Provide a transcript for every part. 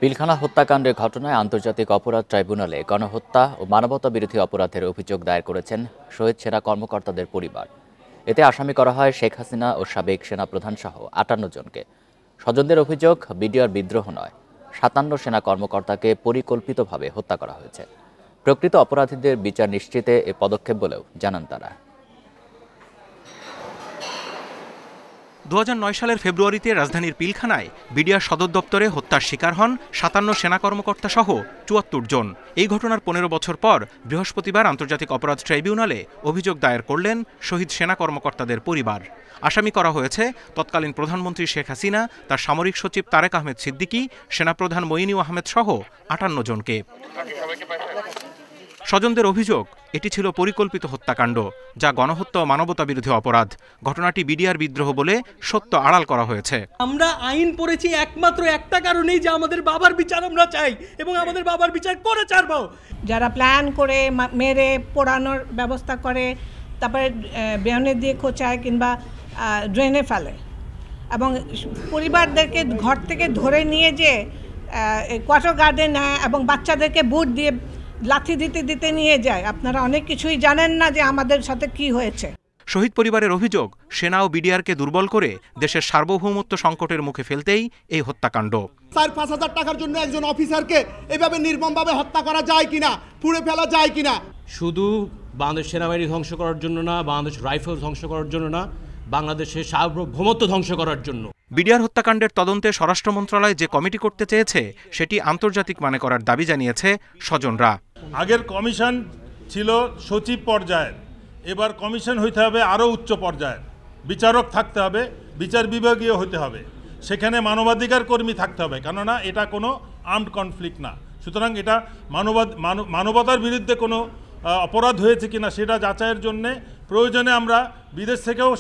পিলখানা হত্যাকাণ্ডের ঘটনায় আন্তর্জাতিক অপরাধ ট্রাইব্যুনালে গণহত্যা ও মানবতা বিরোধী অপরাধের অভিযোগ দায়ের করেছেন শহীদ সেনা কর্মকর্তাদের পরিবার। এতে আসামি করা হয় শেখ হাসিনা ও সাবেক সেনাপ্রধান সহ ৫৮ জনকে। স্বজনদের অভিযোগ, বিডিআর বিদ্রোহ নয়, ৫৭ সেনা কর্মকর্তাকে পরিকল্পিতভাবে হত্যা করা হয়েছে। প্রকৃত অপরাধীদের বিচার নিশ্চিতে এ পদক্ষেপ বলেও জানান তারা। ২০০৯ সালের ফেব্রুয়ারিতে রাজধানীর পিলখানায় বিডিআর সদর দপ্তরে হত্যার শিকার হন ৫৭ সেনা কর্মকর্তা সহ ৭৪ জন। এই ঘটনার ১৫ বছর পর বৃহস্পতিবার আন্তর্জাতিক অপরাধ ট্রাইব্যুনালে অভিযোগ দায়ের করলেন শহীদ সেনা কর্মকর্তাদের পরিবার। আসামি করা হয়েছে তৎকালীন প্রধানমন্ত্রী শেখ হাসিনা, তার সামরিক সচিব তারেক আহমেদ সিদ্দিকী, সেনাপ্রধান মঈনুল আহমেদ সহ ৫৮ জনকে। স্বজনদের অভিযোগ, এটি ছিল পরিকল্পিত হত্যাকাণ্ড, যা গণহত্যা ও মানবতা বিরোধী অপরাধ। ঘটনাটি বিডিআর বিদ্রোহ বলে সত্য আড়াল করা হয়েছে। আমরা আইন পড়েছি একমাত্র একটা কারণেই, যে আমাদের বাবার বিচার আমরা চাই এবং আমাদের বাবার বিচার করে ছাড়ব। যারা প্ল্যান করে মেরে পোড়ানোর ব্যবস্থা করে, তারপরে বেহনে দিয়ে খোঁচায় কিংবা ড্রেনে ফেলে এবং পরিবারদেরকে ঘর থেকে ধরে নিয়ে যে কোয়ার্টার গার্ডে নেয় এবং বাচ্চাদেরকে বুট দিয়ে লাথি দিতে দিতে নিয়ে যায়। আপনারা অনেক কিছুই জানেন না যে আমাদের সাথে কি হয়েছে। শহীদ পরিবারের অভিযোগ, সেনা ও বিডিআরকে দুর্বল করে দেশের সার্বভৌমত্ব সংকটের মুখে ফেলতেই এই হত্যাকাণ্ড। ৪-৫ হাজার টাকার জন্য একজন অফিসারকে এভাবে নির্মমভাবে হত্যা করা যায় কিনা, পুড়ে ফেলা যায় কিনা। শুধু বাংলাদেশ সেনাবাহিনী ধ্বংস করার জন্য না, বাংলাদেশ রাইফেল ধ্বংস করার জন্য না, বাংলাদেশের সার্বভৌমত্ব ধ্বংস করার জন্য। বিডিআর হত্যাকাণ্ডের তদন্তে স্বরাষ্ট্র মন্ত্রণালয় যে কমিটি করতে চেয়েছে সেটি আন্তর্জাতিক মানে করার দাবি জানিয়েছে স্বজনরা। আগের কমিশন ছিল সচিব পর্যায়ের, এবার কমিশন হইতে হবে আরও উচ্চ পর্যায়ের। বিচারক থাকতে হবে, বিচার বিভাগীয় হতে হবে, সেখানে মানবাধিকার কর্মী থাকতে হবে, কেননা এটা কোনো আর্মড কনফ্লিক্ট না। সুতরাং এটা মানবতার বিরুদ্ধে কোনো অপরাধ হয়েছে কিনা সেটা যাচাইয়ের জন্যে প্রয়োজনে আমরা বিদেশ থেকেও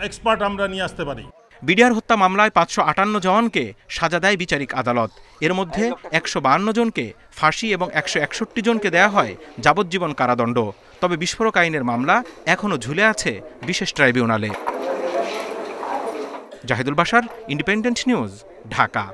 এক্সপার্ট আমরা নিয়ে আসতে পারি। বিডিআর হত্যা মামলায় ৫৫৮ জওয়ানকে সাজা দেয় বিচারিক আদালত। এর মধ্যে ১৫২ জনকে ফাঁসি এবং ১৬১ জনকে দেয়া হয় যাবজ্জীবন কারাদণ্ড। তবে বিস্ফোরক আইনের মামলা এখনও ঝুলে আছে বিশেষ ট্রাইব্যুনালে। Zahidul Bashar, independent news, Dhaka.